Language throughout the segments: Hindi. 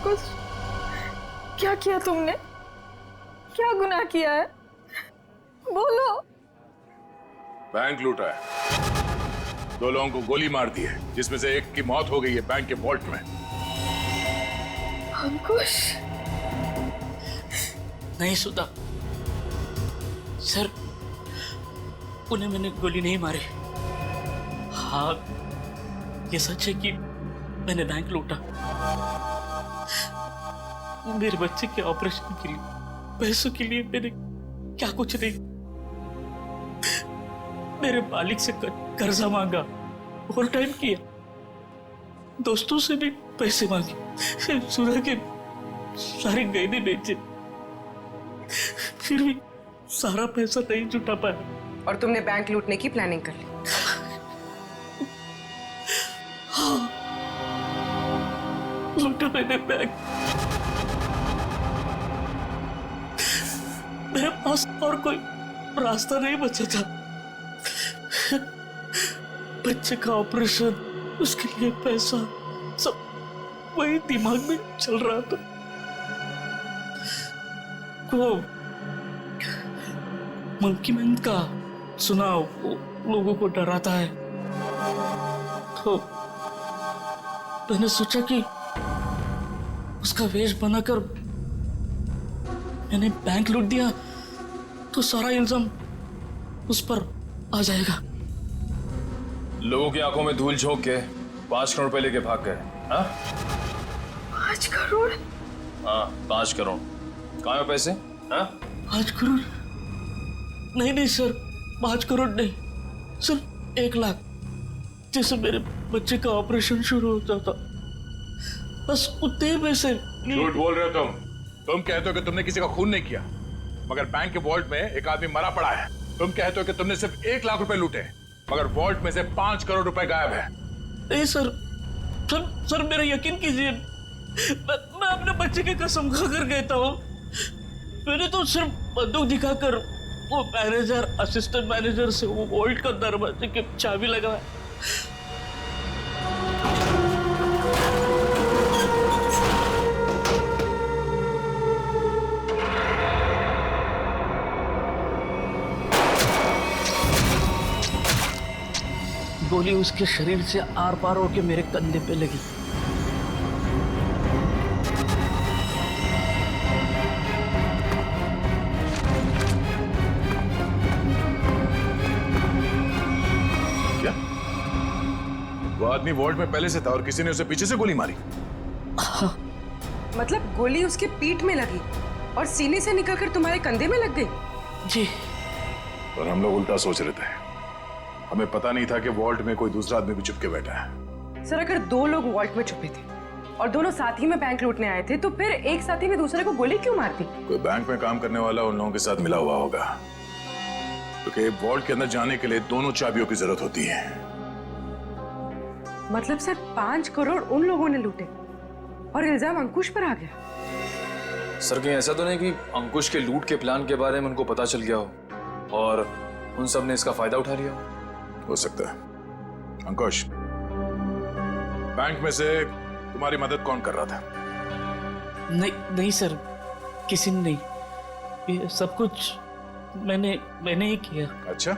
अंकुश, क्या किया तुमने? क्या गुनाह किया है? बोलो। बैंक लूटा है, 2 लोगों को गोली मार दी है, जिसमें से एक की मौत हो गई है बैंक के वॉल्ट में। अंकुश, नहीं सुधा सर, उन्हें मैंने गोली नहीं मारी। हाँ, ये सच है कि मैंने बैंक लूटा। मेरे बच्चे के ऑपरेशन के लिए, पैसों के लिए मैंने क्या कुछ नहीं, मेरे मालिक से कर्जा मांगा, ओवर टाइम किया, दोस्तों से भी पैसे मांगे, सुना के सारे गहने बेचे, फिर भी सारा पैसा नहीं जुटा पाया। और तुमने बैंक लूटने की प्लानिंग कर ली? हाँ, लूटा मैंने बैंक। मेरे पास और कोई रास्ता नहीं बचा था। बच्चे का ऑपरेशन, उसके लिए पैसा, सब वही दिमाग में चल रहा था। वो मंकी मैन का सुना, वो लोगों को डराता है, तो मैंने सोचा कि उसका वेश बनाकर मैंने बैंक लूट दिया तो सारा इल्जाम उस पर आ जाएगा। लोगों की आंखों में धूल झोंक के 5 करोड़ रुपए लेके भाग गए। हाँ 5 करोड़? हाँ 5 करोड़। कहाँ है पैसे? हाँ 5 करोड़? नहीं सर, 5 करोड़ नहीं सर, 1 लाख। जैसे मेरे बच्चे का ऑपरेशन शुरू होता था, बस उतने पैसे। झूठ बोल रहे हो तुम कहते हो कि तुमने किसी का खून नहीं किया, मगर बैंक के वॉल्ट में एक आदमी मरा पड़ा है। तुम कहते हो कि तुमने सिर्फ 1 लाख रुपए लूटे, मगर वॉल्ट में से 5 करोड़ रुपए गायब है। नहीं सर मेरा यकीन कीजिए, मैं अपने बच्चे की कसम खाकर कहता हूँ, मैंने तो सिर्फ बंदूक दिखाकर वो मैनेजर, असिस्टेंट मैनेजर से वो वॉल्ट का दरवाजे की चाबी लगाया। गोली उसके शरीर से आर पार होके मेरे कंधे पे लगी। क्या? वो आदमी वॉल्ट में पहले से था और किसी ने उसे पीछे से गोली मारी? हाँ। मतलब गोली उसके पीठ में लगी और सीने से निकलकर तुम्हारे कंधे में लग गई? जी। और हम लोग उल्टा सोच रहे थे, हमें पता नहीं था कि वॉल्ट में कोई दूसरा आदमी भी छुप के बैठा है। सर, अगर 2 लोग वॉल्ट में छुपे थे और दोनों साथ ही में बैंक लूटने आए थे, तो फिर एक साथी ने दूसरे को गोली क्यों मार दी? कोई बैंक में काम करने वाला उन लोगों के साथ मिला हुआ होगा, क्योंकि वॉल्ट के अंदर जाने के लिए दोनों चाबियों की जरूरत होती है। मतलब सर 5 करोड़ उन लोगों ने लूटे और इल्जाम अंकुश पर आ गया? सर कहीं ऐसा तो नहीं कि अंकुश के लूट के प्लान के बारे में उनको पता चल गया हो और उन सब ने इसका फायदा उठा लिया हो सकता है। अंकुश, बैंक में से तुम्हारी मदद कौन कर रहा था? नहीं सर, किसी ने नहीं, ये सब कुछ मैंने ही किया। अच्छा,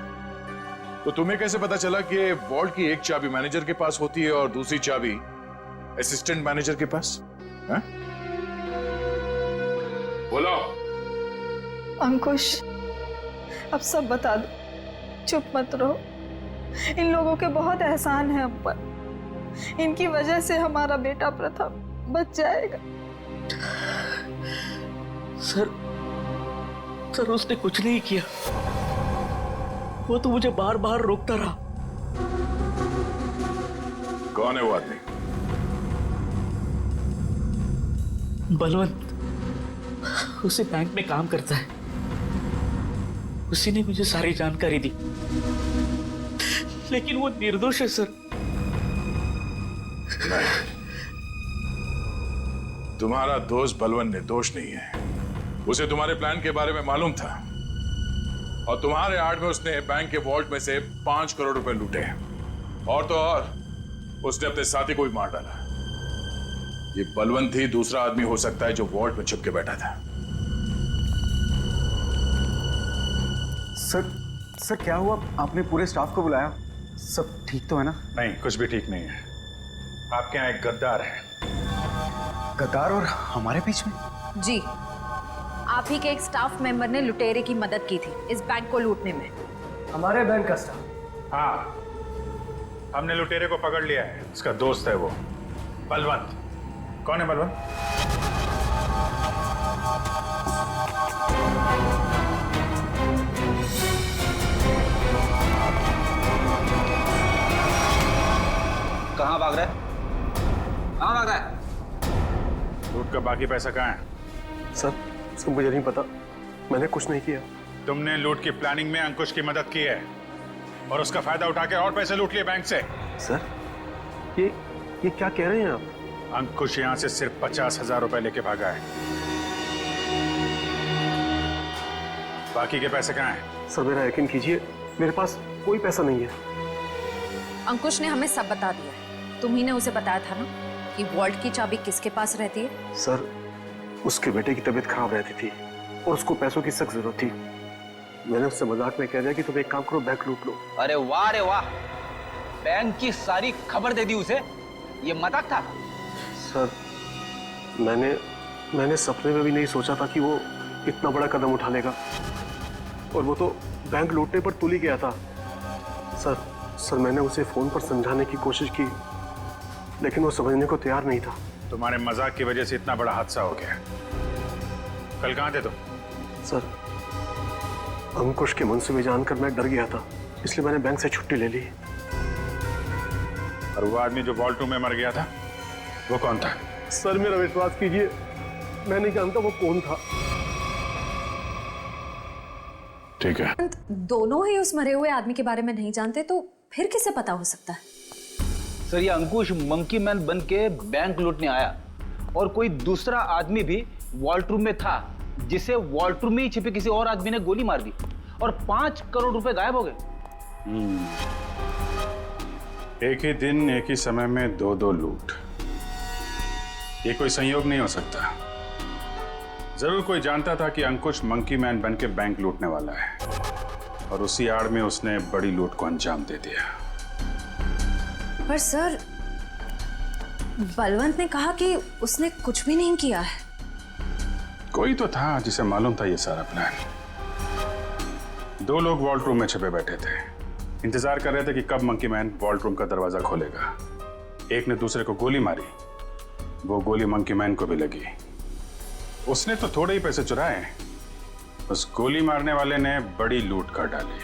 तो तुम्हें कैसे पता चला कि वॉल्ट की एक चाबी मैनेजर के पास होती है और दूसरी चाबी असिस्टेंट मैनेजर के पास? है? बोलो। अंकुश, अब सब बता दो, चुप मत रहो। इन लोगों के बहुत एहसान है हम पर, इनकी वजह से हमारा बेटा प्रथम बच जाएगा। सर उसने कुछ नहीं किया, वो तो मुझे बार बार रोकता रहा। कौन है वो आदमी? बलवंत, उसी बैंक में काम करता है, उसी ने मुझे सारी जानकारी दी, लेकिन वो निर्दोष है सर। नहीं, तुम्हारा दोस्त बलवंत निर्दोष नहीं है। उसे तुम्हारे प्लान के बारे में मालूम था और तुम्हारे आड़ में उसने बैंक के वॉल्ट में से 5 करोड़ रुपए लूटे, और तो और उसने अपने साथी को भी मार डाला। ये बलवंत ही दूसरा आदमी हो सकता है जो वॉल्ट में छुप के बैठा था। सर क्या हुआ? आपने पूरे स्टाफ को बुलाया, सब ठीक तो है ना? नहीं, कुछ भी ठीक नहीं है। आपके यहाँ एक गद्दार है। गद्दार और हमारे बीच में? जी, आप ही के एक स्टाफ मेंबर ने लुटेरे की मदद की थी इस बैंक को लूटने में। हमारे बैंक का स्टाफ? हाँ, हमने लुटेरे को पकड़ लिया है। उसका दोस्त है वो बलवंत। कौन है बलवंत? कहाँ भाग रहा है? कहाँ भाग रहा है? लूट का बाकी पैसा कहाँ है? सर मुझे नहीं पता, मैंने कुछ नहीं किया। तुमने लूट की प्लानिंग में अंकुश की मदद की है और उसका फायदा उठा के और पैसे लूट लिए बैंक से। सर ये क्या कह रहे हैं आप? अंकुश यहाँ से सिर्फ 50,000 रुपए लेके भागा है। बाकी के पैसे कहाँ हैं? सर मेरा यकीन कीजिए, मेरे पास कोई पैसा नहीं है। अंकुश ने हमें सब बता दिया है। तुम ही ने उसे बताया था ना कि वॉल्ट की चाबी किसके पास रहती है? सर उसके बेटे की तबीयत खराब रहती थी और उसको पैसों की सख्त जरूरत थी। मैंने उससे मजाक में कह दिया कि तुम एक काम करो, बैंक लूट लो। अरे वाह, बैंक की सारी खबर दे दी उसे। ये मजाक था? सर मैंने सपने में भी नहीं सोचा था कि वो इतना बड़ा कदम उठा लेगा, और वो तो बैंक लूटने पर तुल ही गया था। सर मैंने उसे फोन पर समझाने की कोशिश की, लेकिन वो समझने को तैयार नहीं था। तुम्हारे मजाक की वजह से इतना बड़ा हादसा हो गया। कल कहाँ थे तुम? सर अंकुश के मनसूबे जानकर मैं डर गया था, इसलिए मैंने बैंक से छुट्टी ले ली। और वो आदमी जो वॉल्ट रूम में मर गया था, वो कौन था? सर मेरा विश्वास कीजिए, मैं नहीं जानता वो कौन था। ठीक है, दोनों ही उस मरे हुए आदमी के बारे में नहीं जानते, तो फिर किसे पता हो सकता है? सर ये अंकुश मंकी मैन बन के बैंक लूटने आया और कोई दूसरा आदमी भी वॉल्ट रूम में था, जिसे वॉल्ट रूम में ही छिपे किसी और आदमी ने गोली मार दी और 5 करोड़ रुपए गायब हो गए। एक ही दिन एक ही समय में दो लूट, ये कोई संयोग नहीं हो सकता। जरूर कोई जानता था कि अंकुश मंकी मैन बन के बैंक लूटने वाला है और उसी आड़ में उसने बड़ी लूट को अंजाम दे दिया। पर सर बलवंत ने कहा कि उसने कुछ भी नहीं किया है। कोई तो था जिसे मालूम था ये सारा प्लान। 2 लोग वॉल्ट रूम में छिपे बैठे थे, इंतजार कर रहे थे कि कब मंकी मैन वॉल्ट रूम का दरवाजा खोलेगा। एक ने दूसरे को गोली मारी, वो गोली मंकी मैन को भी लगी। उसने तो थोड़े ही पैसे चुराए, उस गोली मारने वाले ने बड़ी लूट कर डाली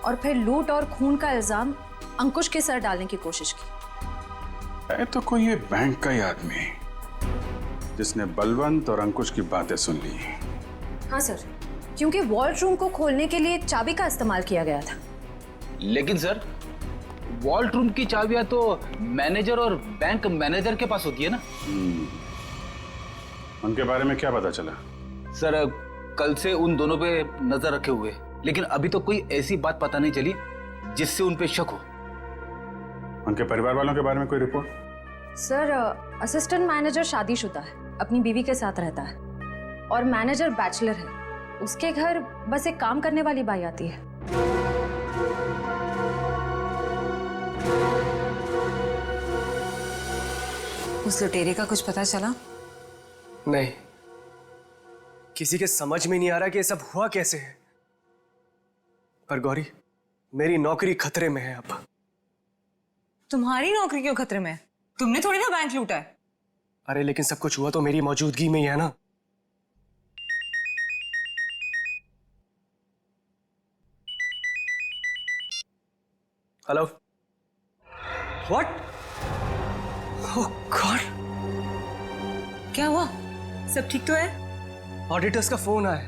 और फिर लूट और खून का इल्जाम अंकुश के सर डालने की कोशिश की। है तो कोई ये बैंक का ही आदमी जिसने बलवंत और अंकुश की बातें सुन ली। हाँ सर, क्योंकि वॉल्ट रूम को खोलने के लिए चाबी का इस्तेमाल किया गया था। लेकिन सर वॉल्ट रूम की चाबियां तो मैनेजर और बैंक मैनेजर के पास होती है ना। उनके बारे में क्या पता चला? सर कल से उन दोनों पे नजर रखे हुए, लेकिन अभी तो कोई ऐसी बात पता नहीं चली जिससे उन पे शक हो। उनके परिवार वालों के बारे में कोई रिपोर्ट? सर असिस्टेंट मैनेजर शादीशुदा है, अपनी बीवी के साथ रहता है, और मैनेजर बैचलर है। उसके घर बस एक काम करने वाली बाई आती है। उस लुटेरे का कुछ पता चला? नहीं, किसी के समझ में नहीं आ रहा कि ये सब हुआ कैसे है। पर गौरी, मेरी नौकरी खतरे में है अब। तुम्हारी नौकरी क्यों खतरे में है? तुमने थोड़ी ना बैंक लूटा है। अरे लेकिन सब कुछ हुआ तो मेरी मौजूदगी में ही है ना। Hello, what? ओह गॉड, क्या हुआ? सब ठीक तो है? ऑडिटर्स का फोन आया,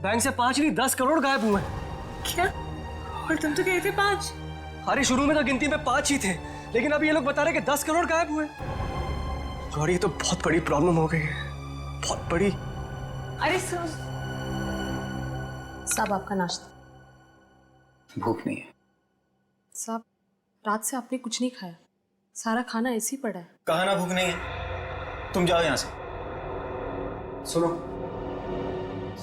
बैंक से 5 नहीं 10 करोड़ गायब हुए। क्या? और तुम तो कहे थे 5। अरे शुरू में तो गिनती में 5 ही थे, लेकिन अब ये लोग बता रहे कि 10 करोड़ गायब हुए। गौरी ये तो बहुत बड़ी प्रॉब्लम हो गई है, बहुत बड़ी। अरे सर, साहब आपका नाश्ता। भूख नहीं है साहब, रात से आपने कुछ नहीं खाया, सारा खाना ऐसे ही पड़ा है। कहा ना भूख नहीं है। तुम जाओ यहाँ से। सुनो,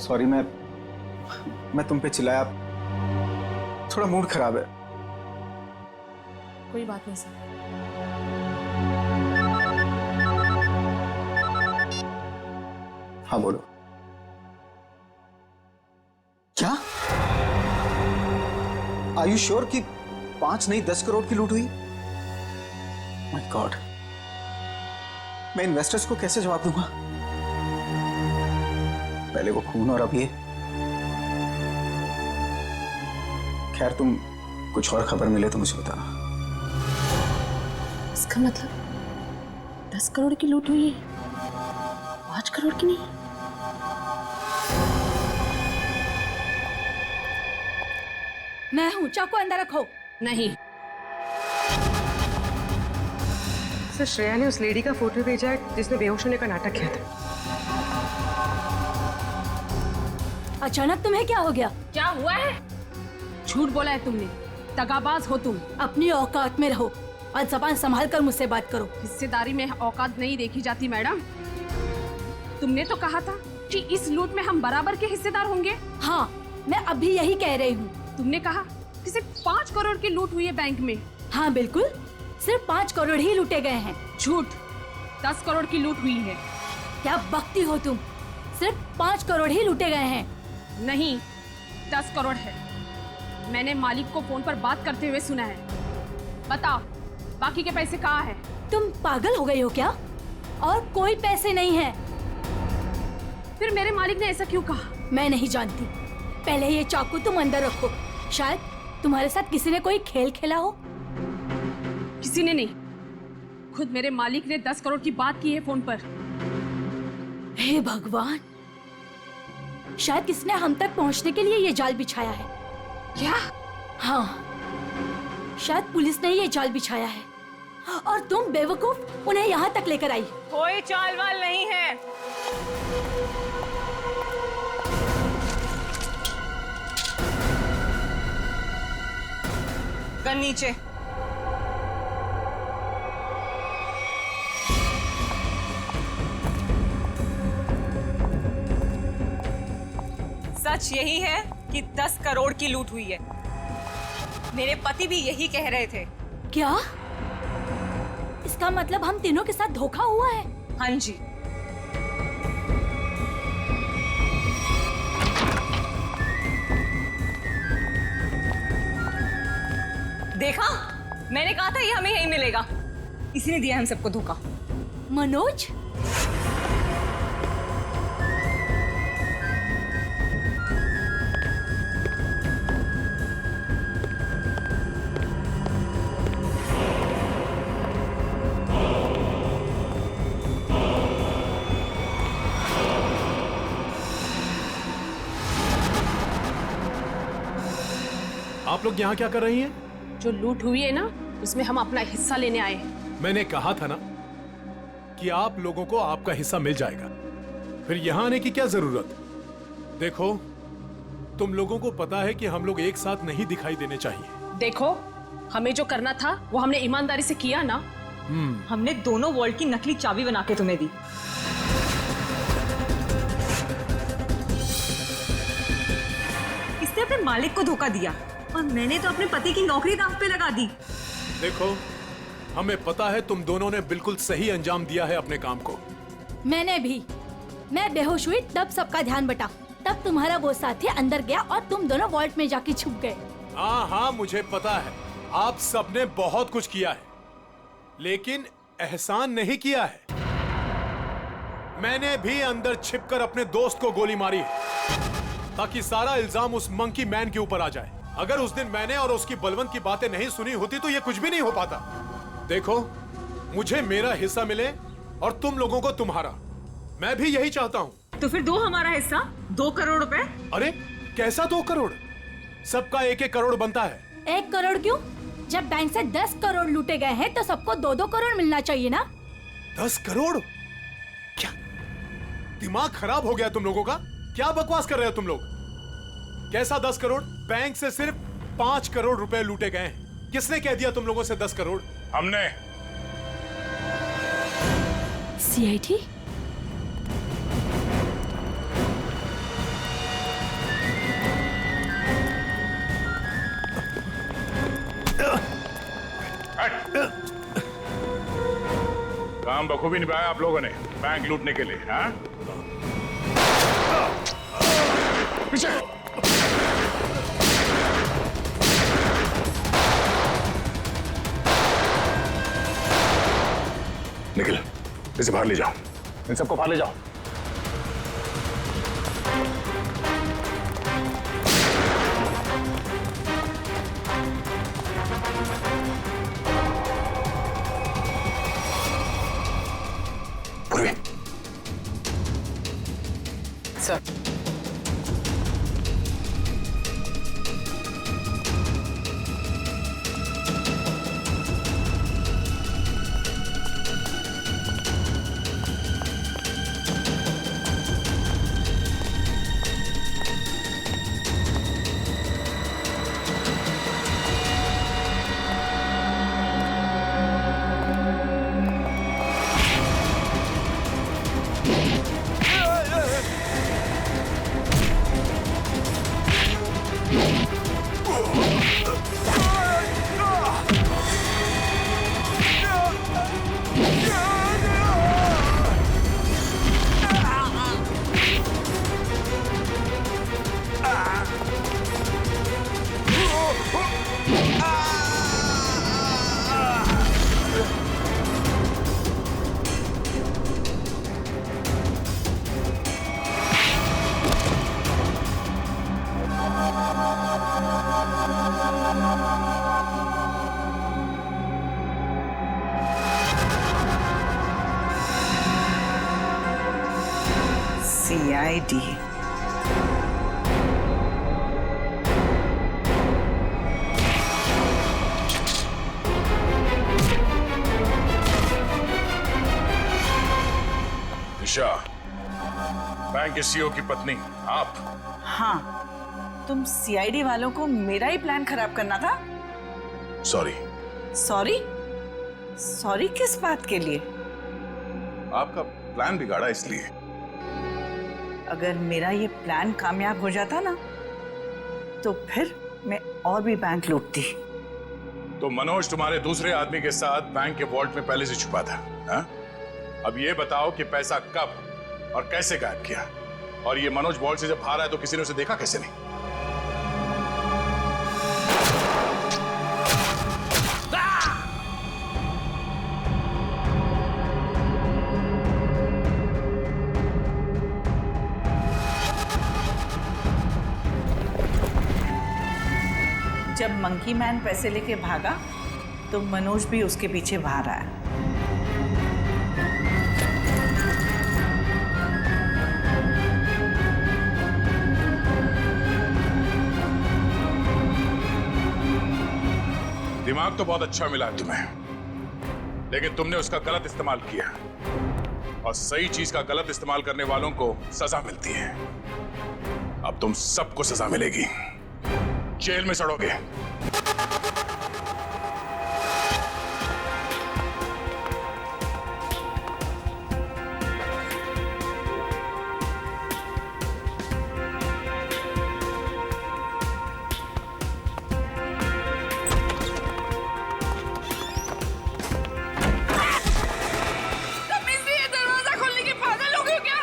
सॉरी, मैं तुम पे चिल्लाया, थोड़ा मूड खराब है। कोई बात नहीं सर। हाँ बोलो। क्या? आर यू श्योर कि 5 नहीं 10 करोड़ की लूट हुई? माय गॉड, मैं इन्वेस्टर्स को कैसे जवाब दूंगा? पहले वो खून और अब ये। खैर, तुम कुछ और खबर मिले तो मुझे बताना। इसका मतलब 10 करोड़ की लूट हुई है, 5 करोड़ की नहीं। मैं हूँ, चाकू अंदर रखो। नहीं। सर, श्रेया ने उस लेडी का फोटो भेजा है जिसने बेहोश होने का नाटक किया था। अचानक तुम्हें क्या हो गया? क्या हुआ है? झूठ बोला है तुमने, दगाबाज हो तुम। अपनी औकात में रहो और जबान संभाल कर मुझसे बात करो। हिस्सेदारी में औकात नहीं देखी जाती मैडम। तुमने तो कहा था कि इस लूट में हम बराबर के हिस्सेदार होंगे। हाँ, मैं अभी यही कह रही हूँ। तुमने कहा कि सिर्फ 5 करोड़ की लूट हुई है बैंक में। हाँ बिल्कुल, सिर्फ 5 करोड़ ही लूटे गए हैं। झूठ, 10 करोड़ की लूट हुई है। क्या बकती हो तुम? सिर्फ 5 करोड़ ही लूटे गए हैं। नहीं, 10 करोड़ है। मैंने मालिक को फोन पर बात करते हुए सुना है। बताओ, बाकी के पैसे कहाँ हैं? तुम पागल हो गई हो क्या? और कोई पैसे नहीं है। फिर मेरे मालिक ने ऐसा क्यों कहा? मैं नहीं जानती। पहले ये चाकू तुम अंदर रखो। शायद तुम्हारे साथ किसी ने कोई खेल खेला हो। किसी ने नहीं, खुद मेरे मालिक ने 10 करोड़ की बात की है फोन पर। हे भगवान, शायद किसने हम तक पहुंचने के लिए ये जाल बिछाया है। क्या? हाँ, शायद पुलिस ने ये जाल बिछाया है और तुम बेवकूफ उन्हें यहाँ तक लेकर आई। कोई चाल वाल नहीं है। गन नीचे। सच यही है कि 10 करोड़ की लूट हुई है। मेरे पति भी यही कह रहे थे। क्या? इसका मतलब हम तीनों के साथ धोखा हुआ है? हाँ जी। देखा, मैंने कहा था ये हमें यही मिलेगा। इसी ने दिया हम सबको धोखा। मनोज, आप लोग यहाँ क्या कर रही हैं? जो लूट हुई है ना, उसमें हम अपना हिस्सा लेने आए हैं। मैंने कहा था ना कि आप लोगों को आपका हिस्सा मिल जाएगा, फिर यहाँ आने की क्या जरूरत? देखो, तुम लोगों को पता है कि हम लोग एक साथ नहीं दिखाई देने चाहिए। देखो, हमें जो करना था वो हमने ईमानदारी से किया ना। हमने दोनों वॉल्ट की नकली चाबी बना के तुम्हें दी। इसने अपने मालिक को धोखा दिया और मैंने तो अपने पति की नौकरी दांव पे लगा दी। देखो, हमें पता है तुम दोनों ने बिल्कुल सही अंजाम दिया है अपने काम को। मैंने भी। मैं बेहोश हुई तब सबका ध्यान बटा। तब तुम्हारा वो साथी अंदर गया और तुम दोनों वॉल्ट में जाके छुप गए। हाँ, मुझे पता है आप सबने बहुत कुछ किया है, लेकिन एहसान नहीं किया है। मैंने भी अंदर छिपकर अपने दोस्त को गोली मारी है ताकि सारा इल्जाम उस मंकी मैन के ऊपर आ जाए। अगर उस दिन मैंने और उसकी बलवंत की बातें नहीं सुनी होती तो ये कुछ भी नहीं हो पाता। देखो, मुझे मेरा हिस्सा मिले और तुम लोगों को तुम्हारा। मैं भी यही चाहता हूँ। तो फिर दो हमारा हिस्सा, 2 करोड़ रुपए। अरे कैसा 2 करोड़? सबका 1-1 करोड़ बनता है। 1 करोड़ क्यों? जब बैंक से 10 करोड़ लूटे गए हैं तो सबको 2-2 करोड़ मिलना चाहिए ना। 10 करोड़? क्या दिमाग खराब हो गया तुम लोगों का? क्या बकवास कर रहे हो तुम लोग? कैसा 10 करोड़? बैंक से सिर्फ 5 करोड़ रुपए लूटे गए हैं। किसने कह दिया तुम लोगों से 10 करोड़? हमने। सीआईडी? काम बखूबी निभाया आप लोगों ने बैंक लूटने के लिए, हाँ? पीछे। निखिल, इसे बाहर ले जाओ, इन सबको बाहर ले जाओ। पूर्वी। Sir, CID। ईशा, बैंक के सीईओ की पत्नी आप? हाँ, तुम CID वालों को मेरा ही प्लान खराब करना था? सॉरी। सॉरी? सॉरी किस बात के लिए? आपका प्लान बिगाड़ा इसलिए। अगर मेरा ये प्लान कामयाब हो जाता ना, तो फिर मैं और भी बैंक लूटती। तो मनोज तुम्हारे दूसरे आदमी के साथ बैंक के वॉल्ट में पहले से छुपा था, हा? अब ये बताओ कि पैसा कब और कैसे गायब किया? और ये मनोज वॉल्ट से जब बाहर आया तो किसी ने उसे देखा कैसे नहीं? जब मंकी मैन पैसे लेके भागा तो मनोज भी उसके पीछे बाहर आया। दिमाग तो बहुत अच्छा मिला है तुम्हें, लेकिन तुमने उसका गलत इस्तेमाल किया, और सही चीज का गलत इस्तेमाल करने वालों को सजा मिलती है। अब तुम सबको सजा मिलेगी, जेल में सड़ोगे। दरवाजा खोलने के पागल हो गए क्या?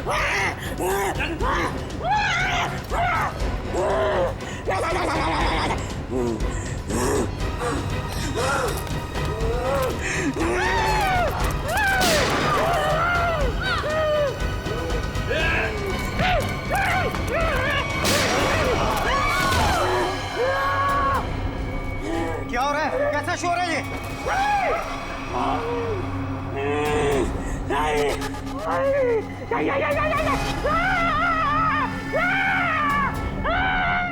क्या हो रहा है? कैसा शोर है ये?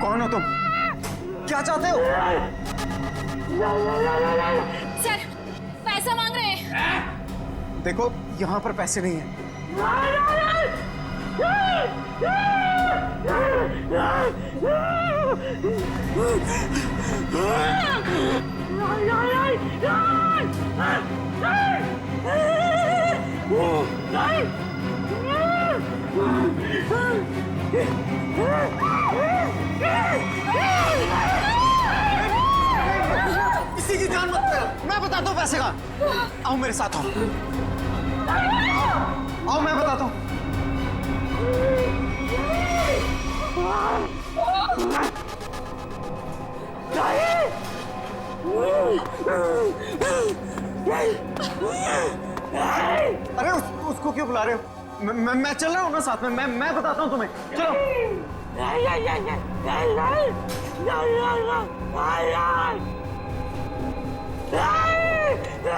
कौन हो तुम? क्या चाहते हो? सर पैसा मांग रहे हैं। देखो यहाँ पर पैसे नहीं है। किसी की जान मत करो, मैं बताता हूँ पैसे का। आओ मेरे साथ आओ, आओ मैं बताता हूँ। अरे उसको क्यों बुला रहे हो? मैं चल रहा हूँ ना साथ में। मैं बताता हूँ तुम्हें। चलो।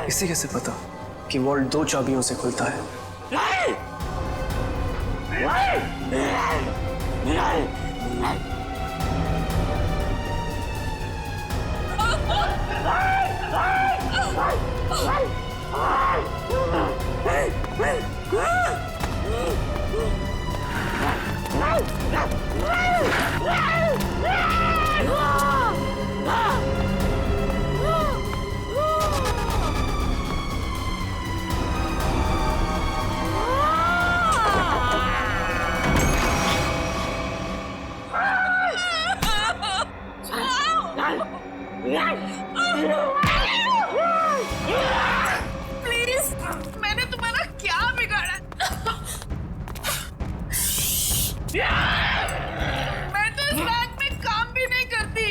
इसे कैसे पता कि वॉल्ट 2 चाबियों से खुलता है? प्लीज, मैंने तुम्हारा क्या बिगाड़ा? मैं तो इस बैंक में काम भी नहीं करती।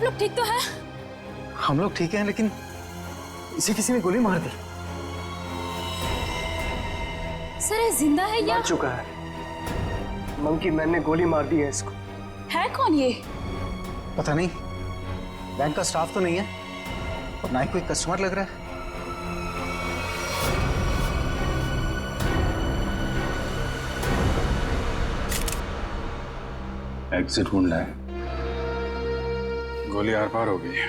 लोग ठीक तो हैं? हम लोग ठीक हैं, लेकिन इसे किसी ने गोली मार दी। सर ये जिंदा है या मर चुका है। मंकी मैन ने गोली मार दी है इसको। है कौन ये? पता नहीं, बैंक का स्टाफ तो नहीं है और ना ही कोई कस्टमर लग रहा है। एग्जिट ढूंढना है। गोली आर पार हो गई है।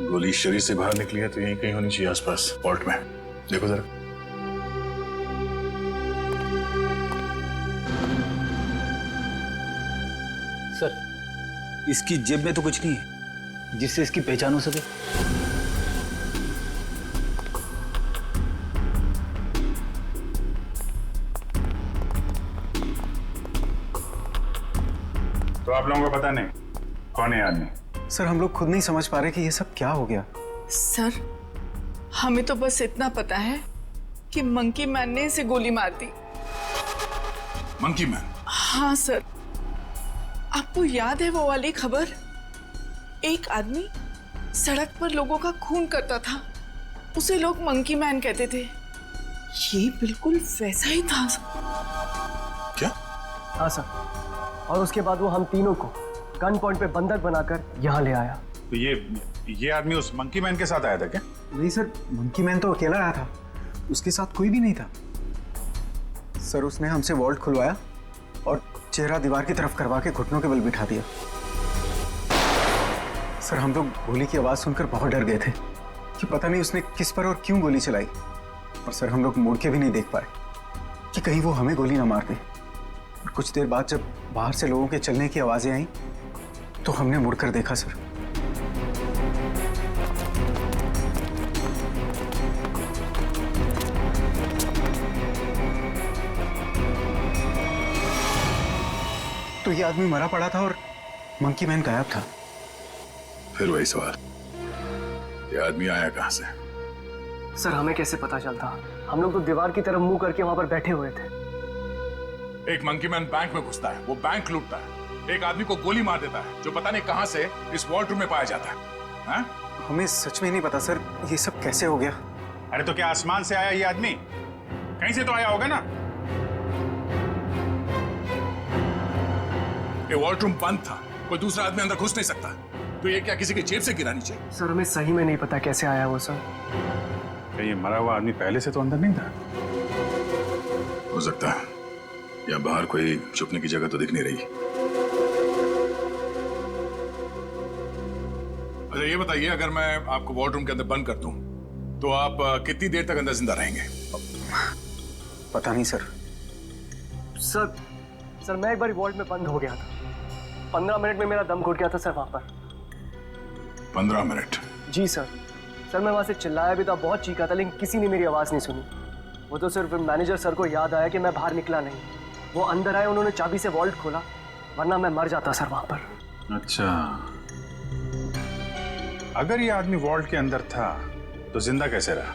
गोली शरीर से बाहर निकली है तो यहीं कहीं होनी चाहिए आसपास, वॉल्ट में। देखो जरा। सर, इसकी जेब में तो कुछ नहीं है जिससे इसकी पहचान हो सके। तो आप लोगों को पता नहीं कौन है आदमी? सर हम लोग खुद नहीं समझ पा रहे कि ये सब क्या हो गया। सर हमें तो बस इतना पता है कि मंकी मैन ने इसे गोली मार दी। Monkey man? हाँ सर, आपको याद है वो वाली खबर? एक आदमी सड़क पर लोगों का खून करता था, उसे लोग मंकी मैन कहते थे। ये बिल्कुल वैसा ही था। क्या? हाँ सर, और उसके बाद वो हम तीनों को गन पॉइंट पे बंधक बनाकर यहाँ ले आया। तो ये आदमी उस मंकी मैन के साथ आया था क्या? नहीं सर, मंकी मैन तो अकेला आया था, उसके साथ कोई भी नहीं था। सर उसने हमसे वॉल्ट खुलवाया और चेहरा दीवार की तरफ करवा के घुटनों के बल बिठा दिया। सर हम लोग गोली की आवाज सुनकर बहुत डर गए थे कि पता नहीं उसने किस पर और क्यों गोली चलाई। और सर हम लोग मुड़ के भी नहीं देख पाए कि कहीं वो हमें गोली ना मार दे। और कुछ देर बाद जब बाहर से लोगों के चलने की आवाजें आई तो हमने मुड़कर देखा सर। तो ये आदमी मरा पड़ा था और मंकी मैन गायब था। फिर वही सवाल, ये आदमी आया कहां से? सर हमें कैसे पता चलता? हम लोग तो दीवार की तरफ मुंह करके वहां पर बैठे हुए थे। एक मंकी मैन बैंक में घुसता है, वो बैंक लूटता है, एक आदमी को गोली मार देता है जो पता नहीं कहां से इस वॉल्ट रूम में पाया जाता है। हा? हमें सच में नहीं पता सर, ये सब कैसे हो गया। अरे तो क्या आसमान से आया ये आदमी? कहीं से तो आया होगा ना। ये वॉल्ट रूम बंद था, कोई दूसरा आदमी अंदर घुस नहीं सकता, तो ये क्या किसी की जेब से गिरा नीचे? सर हमें सही में नहीं पता कैसे आया वो सर। क्या ये मरा हुआ आदमी पहले से तो अंदर नहीं था? हो सकता है, या बाहर कोई छुपने की जगह तो दिख नहीं रही। अच्छा ये बताइए, अगर मैं आपको वॉल्ट रूम के अंदर बंद कर दूं तो आप कितनी देर तक अंदर जिंदा रहेंगे? पता नहीं सर। सर मैं एक बार वॉल्ट में बंद हो गया था, 15 मिनट में मेरा दम घुट गया था सर वहां पर। 15 मिनट? जी सर। सर मैं वहां से चिल्लाया भी था, बहुत चीखा था, लेकिन किसी ने मेरी आवाज नहीं सुनी। वो तो सिर्फ मैनेजर सर को याद आया कि मैं बाहर निकला नहीं। वो अंदर आए, उन्होंने चाबी से वॉल्ट खोला, वरना मैं मर जाता सर वहां पर। अच्छा, अगर ये आदमी वॉल्ट के अंदर था तो जिंदा कैसे रहा?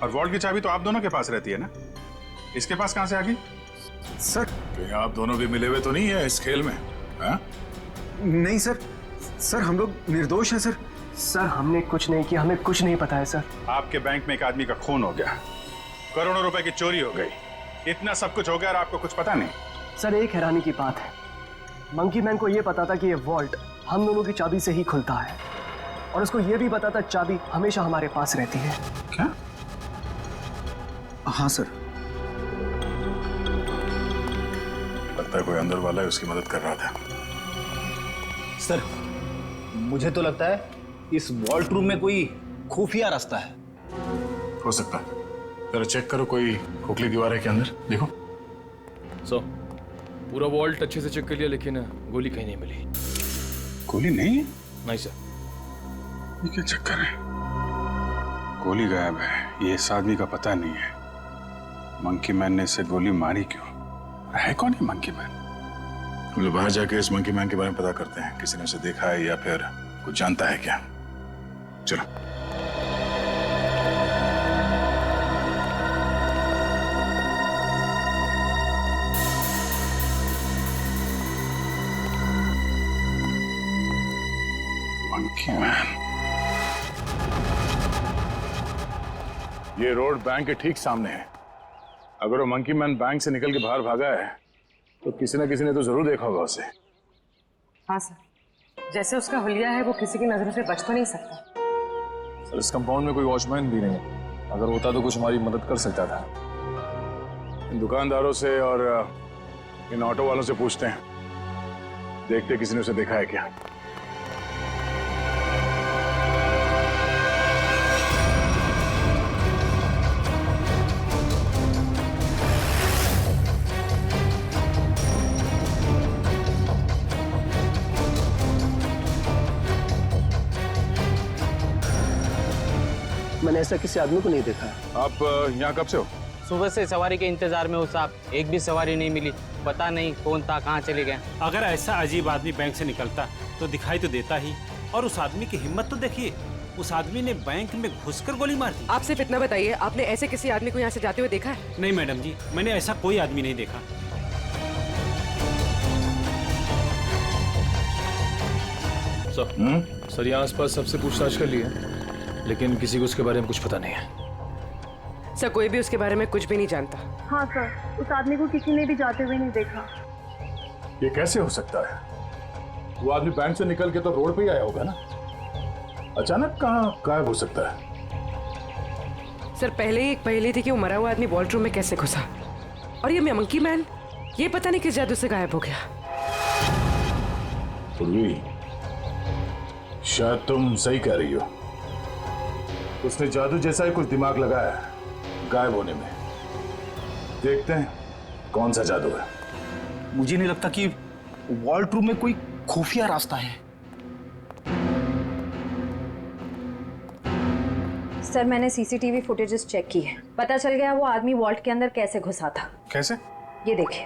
और वॉल्ट की चाबी तो आप दोनों के पास रहती है ना, इसके पास कहां से आ गई? सर कहीं आप दोनों भी मिले हुए तो नहीं है इस खेल में? हा? नहीं सर, सर हम लोग निर्दोष हैं सर। सर हमने कुछ नहीं किया, हमें कुछ नहीं पता है सर। आपके बैंक में एक आदमी का खून हो गया, करोड़ों रुपए की चोरी हो गई, इतना सब कुछ हो गया और आपको कुछ पता नहीं। सर एक हैरानी की बात है, मंकी मैन को यह पता था कि ये वॉल्ट हम दोनों की चाबी से ही खुलता है, और उसको यह भी पता था चाबी हमेशा हमारे पास रहती है। क्या? हाँ सर। लगता है कोई अंदर वाला है, उसकी मदद कर रहा था। सर मुझे तो लगता है इस वॉल्ट रूम में कोई खुफिया रास्ता है। हो सकता है, जरा चेक करो, कोई खोखली दीवार है के अंदर, देखो। सर पूरा वॉल्ट अच्छे से चेक कर लिया, लेकिन गोली कहीं नहीं मिली। गोली नहीं? नहीं सर। ये क्या चक्कर है? गोली गायब है, ये इस आदमी का पता नहीं है। मंकी मैन ने इसे गोली मारी क्यों? है कौन है मंकी मैन? हम लोग बाहर जाके इस मंकी मैन के बारे में पता करते हैं, किसी ने उसे देखा है या फिर कुछ जानता है क्या। चलो। Monkey man. ये रोड बैंक के ठीक सामने है। अगर वो मंकी मैन बैंक से निकल के बाहर भागा है तो किसी न किसी ने तो जरूर देखा होगा उसे। हाँ सर, जैसे उसका हुलिया है वो किसी की नजरों से बच तो नहीं सकता। सर इस कंपाउंड में कोई वॉचमैन भी नहीं है, अगर होता तो कुछ हमारी मदद कर सकता था। इन दुकानदारों से और इन ऑटो वालों से पूछते हैं, देखते किसी ने उसे देखा है क्या। मैंने ऐसा किसी आदमी को नहीं देखा। आप यहाँ कब से हो? सुबह से सवारी के इंतजार में हूँ साहब, एक भी सवारी नहीं मिली। पता नहीं कौन था, कहाँ चले गए। अगर ऐसा अजीब आदमी बैंक से निकलता तो दिखाई तो देता ही, और उस आदमी की हिम्मत तो देखिए, उस आदमी ने बैंक में घुसकर गोली मार दी। आप सिर्फ इतना बताइए, आपने ऐसे किसी आदमी को यहाँ से जाते हुए देखा है? नहीं मैडम जी, मैंने ऐसा कोई आदमी नहीं देखा। सर यहाँ आसपास सबसे पूछताछ कर ली है, लेकिन किसी को उसके बारे में कुछ पता नहीं है। सर कोई भी उसके बारे में कुछ भी नहीं जानता। हाँ सर, उस आदमी को किसी ने भी जाते हुए नहीं देखा। ये कैसे हो सकता है? वो आदमी बैंक से निकल के तो रोड पे ही आया होगा ना, अचानक कहाँ गायब हो सकता है? सर पहले ही एक पहेली थी कि वो मरा हुआ आदमी वॉल्ट रूम में कैसे घुसा, और ये मंकी मैन ये पता नहीं किस जादू से गायब हो गया। पूर्वी, शायद तुम सही कह रही हो। उसने जादू जैसा ही कुछ दिमाग लगाया है गायब होने में। देखते हैं कौन सा जादू है। मुझे नहीं लगता कि वॉल्ट रूम में कोई खुफिया रास्ता है। सर मैंने सीसीटीवी फुटेजेस चेक की है, पता चल गया वो आदमी वॉल्ट के अंदर कैसे घुसा था। कैसे? ये देखिए।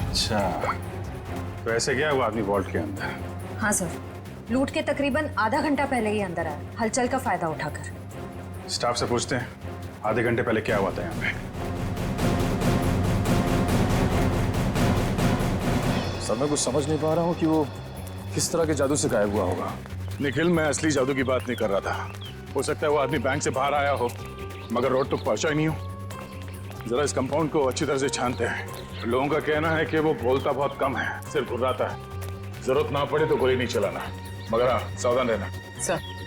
अच्छा, तो ऐसे गया वो आदमी वॉल्ट के अंदर? हाँ सर, लूट के तकरीबन आधा घंटा पहले ही अंदर आया, हलचल का फायदा उठाकर। स्टाफ से पूछते हैं आधे घंटे पहले क्या हुआ था यहाँ पे। सर मैं कुछ समझ नहीं पा रहा हूँ कि वो किस तरह के जादू से गायब हुआ होगा। निखिल, मैं असली जादू की बात नहीं कर रहा था। हो सकता है वो आदमी बैंक से बाहर आया हो मगर रोड तक पहुंचा ही नहीं हो। जरा इस कंपाउंड को अच्छी तरह से छानते हैं। लोगों का कहना है कि वो बोलता बहुत कम है, सिर्फ घुर्राता है। जरूरत ना पड़े तो गोली नहीं चलाना, मगर हाँ सावधान रहना। सर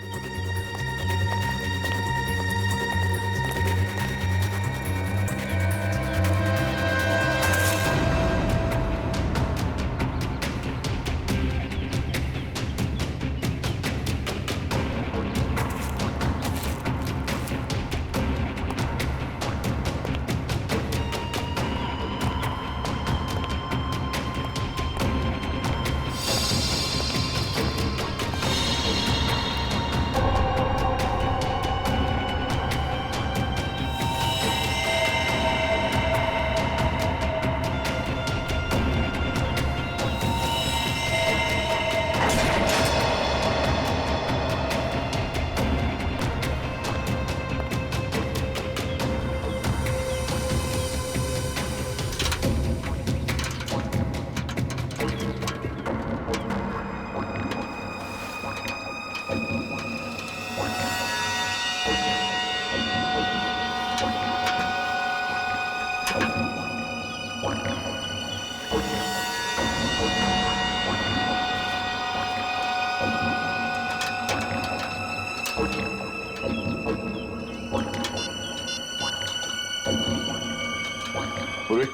पूर्वी,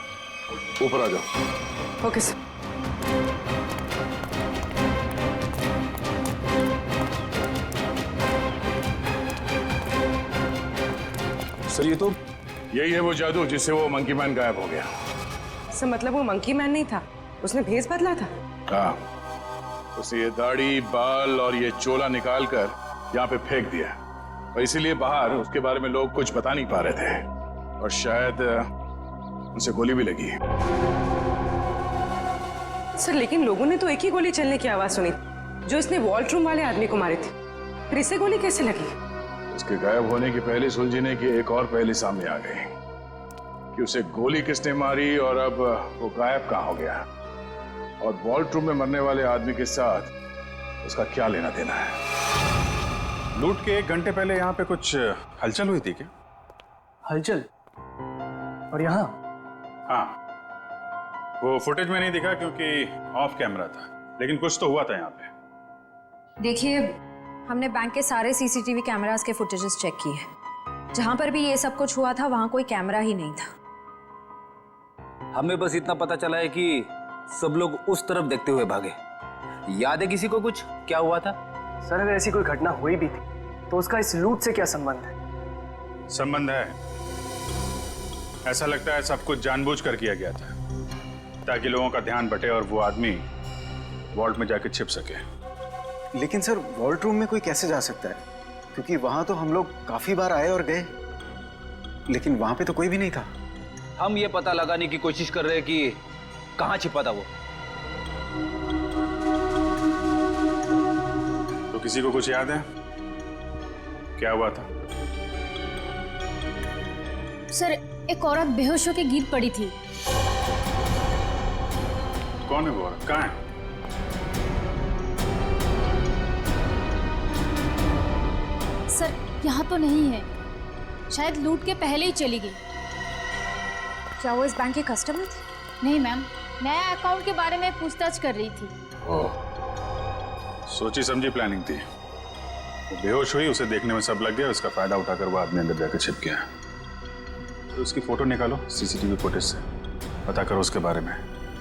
ऊपर आ जाओ। Okay sir. सर ये तो यही है वो जादू जिससे वो मंकी मैन गायब हो गया। सर मतलब वो मंकी मैन नहीं था, उसने भेस बदला था। हाँ, उसने ये दाढ़ी, बाल और ये चोला निकाल कर यहाँ पे फेंक दिया, और इसीलिए बाहर उसके बारे में लोग कुछ बता नहीं पा रहे थे, और शायद उनसे गोली भी लगी। सर लेकिन लोगों ने तो एक ही गोली चलने की आवाज सुनी जो इसने वॉल्ट्रूम वाले आदमी को मारी थी, फिर इसे गोली कैसे लगी? उसके गायब होने की पहले सुलझने की एक और पहली सामने आ गई कि उसे गोली किसने मारी और अब वो गायब कहाँ हो गया, और वॉल्ट्रूम में मरने वाले आदमी के साथ उसका क्या लेना देना है। लूट के 1 घंटे पहले यहाँ पे कुछ हलचल हुई थी क्या? हलचल? और यहाँ? हाँ, वो फुटेज में नहीं दिखा क्योंकि ऑफ कैमरा था, लेकिन कुछ तो हुआ था यहाँ पे। देखिए, हमने बैंक के सारे सीसीटीवी कैमरास के फुटेजेस चेक किए। जहां पर भी ये सब कुछ हुआ था वहां कोई कैमरा ही नहीं था। हमें बस इतना पता चला है कि सब लोग उस तरफ देखते हुए भागे। याद है किसी को कुछ क्या हुआ था? सर अगर ऐसी कोई घटना हुई भी थी तो उसका इस लूट से क्या संबंध है? संबंध है, ऐसा लगता है सब कुछ जानबूझकर किया गया था ताकि लोगों का ध्यान बटे और वो आदमी वॉल्ट में जाके छिप सके। लेकिन सर वॉल्ट रूम में कोई कैसे जा सकता है, क्योंकि वहां तो हम लोग काफी बार आए और गए, लेकिन वहां पे तो कोई भी नहीं था। हम ये पता लगाने की कोशिश कर रहे हैं कि कहां छिपा था वो। तो किसी को कुछ याद है क्या हुआ था? सर एक औरत बेहोश होकर गिर पड़ी थी। कौन है वो औरत, कहाँ है? सर यहाँ तो नहीं है, शायद लूट के पहले ही चली गई। क्या वो इस बैंक के कस्टमर थे? नहीं मैम, नया अकाउंट के बारे में पूछताछ कर रही थी। ओह, सोची समझी प्लानिंग थी। वो बेहोश हुई, उसे देखने में सब लग गया, उसका फायदा उठाकर वो आदमी अंदर जाकर छिप गया। तो उसकी फोटो निकालो सीसीटीवी फुटेज से, पता करो उसके बारे में,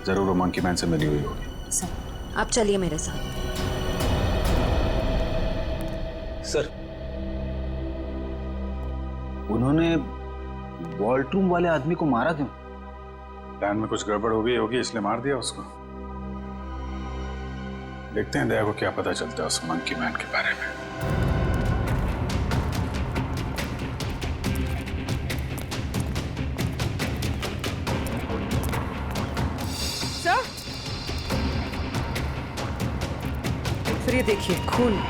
जरूर वो मंकी मैन से मिली हुई होगी। सर आप चलिए मेरे साथ। सर उन्होंने वॉल्ट्रूम वाले आदमी को मारा क्यों? प्लान में कुछ गड़बड़ हो गई होगी इसलिए मार दिया उसको। देखते हैं दया को क्या पता चलता है उस मंकी मैन के बारे में। सर ये देखिए खून।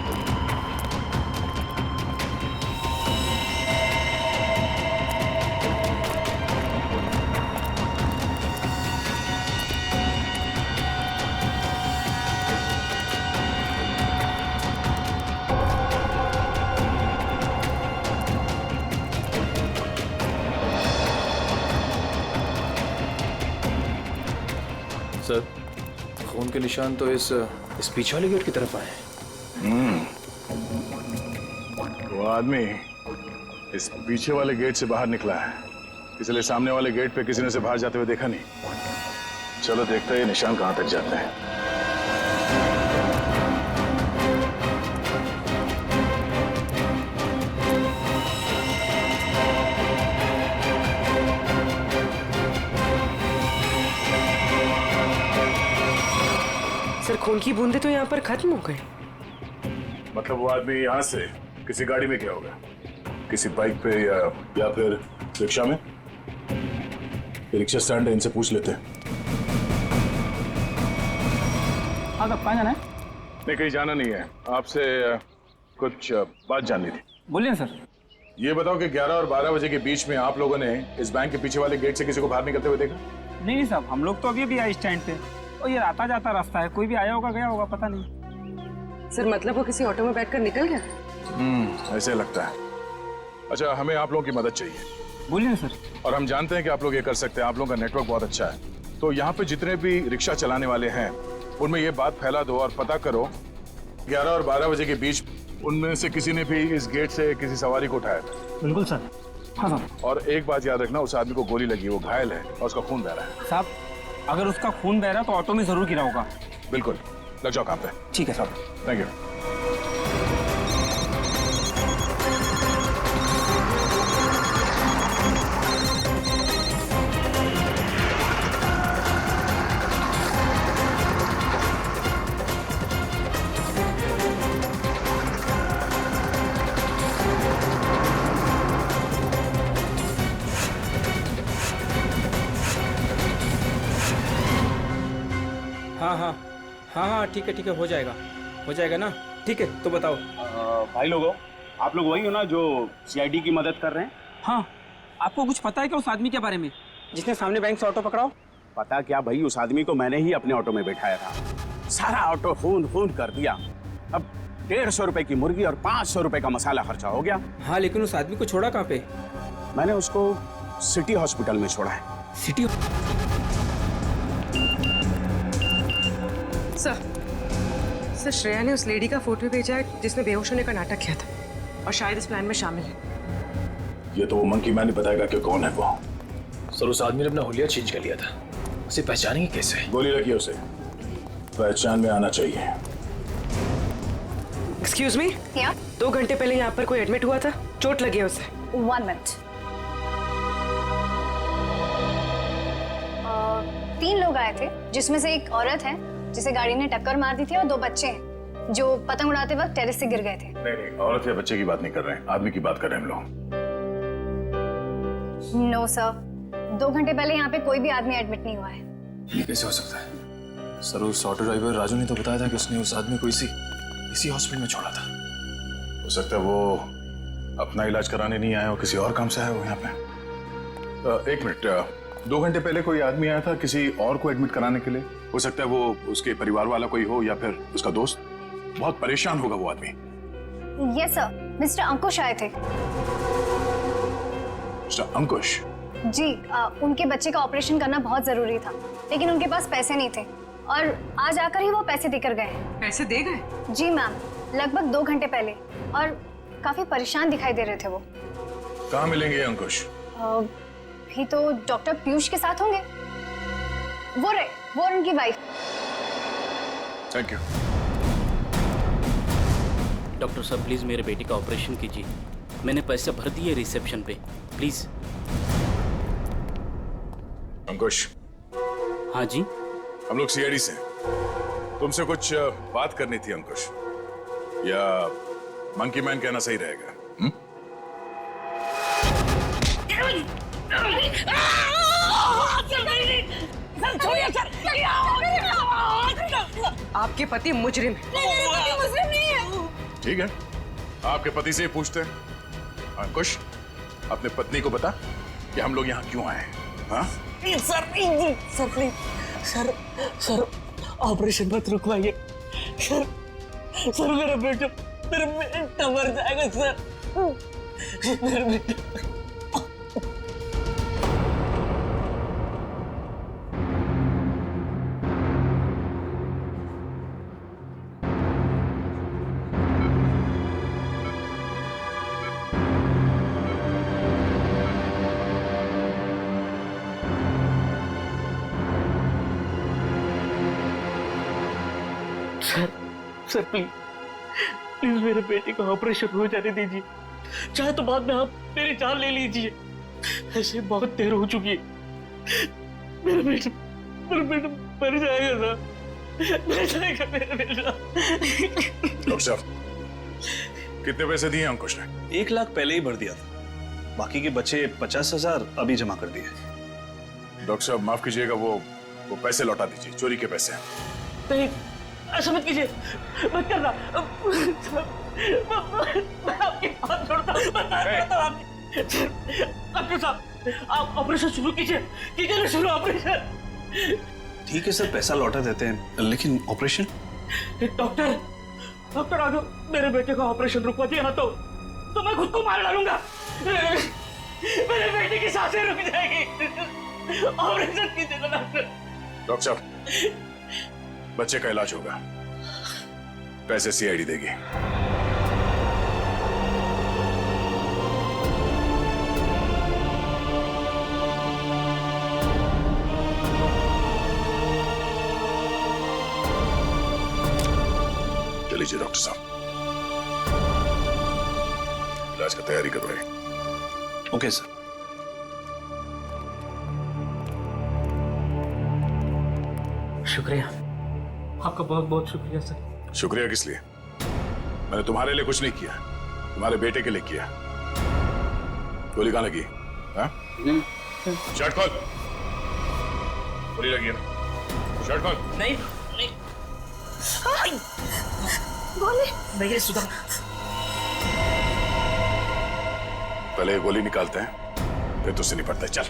सर खून के निशान तो इस पीछे वाले गेट की तरफ आए हैं। वो आदमी इस पीछे वाले गेट से बाहर निकला है, इसलिए सामने वाले गेट पे किसी ने उसे बाहर जाते हुए देखा नहीं। चलो देखते हैं ये निशान कहां तक जाते हैं। सर खून की बूंदें तो यहाँ पर खत्म हो गई। मतलब वो आदमी यहाँ से किसी गाड़ी में गया होगा, किसी बाइक पे या फिर रिक्शा में। ये रिक्शा स्टैंड है, इनसे पूछ लेते हैं। हाँ कहाँ जाना है? नहीं कहीं जाना नहीं है, आपसे कुछ बात जाननी थी। बोलिए सर। ये बताओ कि 11 और 12 बजे के बीच में आप लोगों ने इस बैंक के पीछे वाले गेट से किसी को बाहर निकलते हुए देखा? नहीं साहब, हम लोग तो अभी भी आए स्टैंड पे और ये आता जाता रास्ता है, कोई भी आया होगा गया होगा पता नहीं। सर मतलब वो किसी ऑटो में बैठकर निकल गया? ऐसे लगता है। अच्छा हमें आप लोगों की मदद चाहिए। बोलिए सर। और हम जानते हैं कि आप लोग ये कर सकते हैं, आप लोगों का नेटवर्क बहुत अच्छा है। तो यहाँ पे जितने भी रिक्शा चलाने वाले हैं उनमें ये बात फैला दो और पता करो 11 और 12 बजे के बीच उनमें से किसी ने भी इस गेट से किसी सवारी को उठाया था। बिल्कुल सर। हाँ सर। और एक बात याद रखना, उस आदमी को गोली लगी, वो घायल है और उसका खून बह रहा है। साहब अगर उसका खून बह रहा तो ऑटो में जरूर गिरा होगा। बिल्कुल, लग जाओ काम पे। ठीक है साहब। Thank you. हाँ हाँ हाँ हाँ ठीक है हो जाएगा ना। ठीक है तो बताओ। भाई लोगों, आप लोग वही हो ना जो सीआईडी की मदद कर रहे हैं? हाँ, आपको कुछ पता है क्या उस आदमी के बारे में जिसने सामने बैंक से ऑटो पकड़ाओ? पता क्या भाई, उस आदमी को मैंने ही अपने ऑटो में बैठाया था। सारा ऑटो खून कर दिया। अब 150 रुपए की मुर्गी और 500 रुपए का मसाला खर्चा हो गया। हाँ, लेकिन उस आदमी को छोड़ा कहाँ पे? मैंने उसको सिटी हॉस्पिटल में छोड़ा है। सिटी? सर श्रेया ने उस लेडी का फोटो भेजा है जिसने बेहोश होने का नाटक किया था और शायद इस प्लान में शामिल है। ये तो वो मंकी मैन ही बताएगा कि कौन है वो। सर उस आदमी ने अपना हुलिया चेंज कर लिया था, उसे पहचानेंगे कैसे? गोली लगी उसे, पहचान में आना चाहिए। एक्सक्यूज मी, 2 घंटे पहले यहाँ पर कोई एडमिट हुआ था, चोट लगी है उसे। 1 मिनट। 3 लोग आए थे जिसमें से एक औरत है जिसे गाड़ी ने टक्कर मार दी थी और 2 बच्चे हैं जो पतंग उड़ाते वक्त टेरेस से गिर गए थे। नहीं, औरत या बच्चे की बात नहीं कर रहे हैं, आदमी की बात कर रहे हैं हम लोग। नो सर, 2 घंटे पहले यहाँ पे कोई भी आदमी एडमिट नहीं हुआ है। ये कैसे हो सकता है? सर उस ऑटो ड्राइवर राजू ने तो बताया था कि उसने उस आदमी को इसी हॉस्पिटल में छोड़ा था। हो सकता है वो अपना इलाज कराने नहीं आया हो, किसी और काम से आया हो यहाँ पे। 1 मिनट, 2 घंटे पहले कोई आदमी आया था किसी और को एडमिट कराने के लिए। हो सकता है वो उसके परिवार वाला कोई हो या फिर उसका दोस्त। बहुत परेशान होगा वो आदमी। यस सर, मिस्टर अंकुश आए थे। मिस्टर अंकुश? जी, उनके बच्चे का ऑपरेशन करना बहुत जरूरी था, लेकिन उनके पास पैसे नहीं थे और आज आकर ही वो पैसे देकर गए। पैसे दे गए? जी मैम, लगभग 2 घंटे पहले, और काफी परेशान दिखाई दे रहे थे वो। कहाँ मिलेंगे अंकुश? भी तो डॉक्टर पीयूष के साथ होंगे। वो और उनकी वाइफ। Thank you. डॉक्टर साहब प्लीज मेरे बेटे का ऑपरेशन कीजिए, मैंने पैसे भर दिए रिसेप्शन पे, प्लीज। अंकुश। हाँ जी। हम लोग सीआईडी से हैं, तुमसे कुछ बात करनी थी अंकुश, या मंकी मैन कहना सही रहेगा? आपके पति मुजरिम है। ठीक है, आपके पति से पूछते हैं। अंकुश, अपने पत्नी को बता कि हम लोग यहाँ क्यों आए हैं। हाँ? सर प्लीज, सर ऑपरेशन मत रुकवाइए सर, मेरा बेटा मर जाएगा सर, मेरा बेटा। सर प्लीज मेरे बेटे का ऑपरेशन हो जाने दीजिए, चाहे तो बाद में आप मेरी जान ले लीजिए, ऐसे बहुत देर हो चुकी है। मेरा बेटा मर जाएगा सर, मर जाएगा मेरा बेटा। डॉक्टर साहब, कितने पैसे दिए अंकुश ने? 1 लाख पहले ही भर दिया था, बाकी के बचे 50,000 अभी जमा कर दिए। डॉक्टर साहब माफ कीजिएगा, वो पैसे लौटा दीजिए, चोरी के पैसे हैं। नहीं, ऐसा मत कीजिए, मत करना। मैं आपके हाथ जोड़ता हूँ, डॉक्टर साहब आप ऑपरेशन शुरू कीजिए ना, शुरू ऑपरेशन। ठीक है सर, पैसा लौटा देते हैं, लेकिन ऑपरेशन? डॉक्टर अगर मेरे बेटे का ऑपरेशन रुकवा दिया ना तो मैं खुद को मार डालूंगा। मेरे बेटे की सांसें रुक जाएगी। ऑपरेशन कीजिए ना डॉक्टर। डॉक्टर साहब, बच्चे का इलाज होगा, पैसे सीआईडी देगी। चलिए डॉक्टर साहब, इलाज की तैयारी कर रहे हैं। Okay sir. शुक्रिया, आपका बहुत बहुत शुक्रिया सर। शुक्रिया किस लिए? मैंने तुम्हारे लिए कुछ नहीं किया, तुम्हारे बेटे के लिए किया। गोली कहाँ लगी? हाँ? शर्ट खोल। गोली लगी है ना? शर्ट खोल। नहीं, गोली नहीं सुधा, पहले ये गोली निकालते हैं, फिर तुझसे निपटते हैं। चल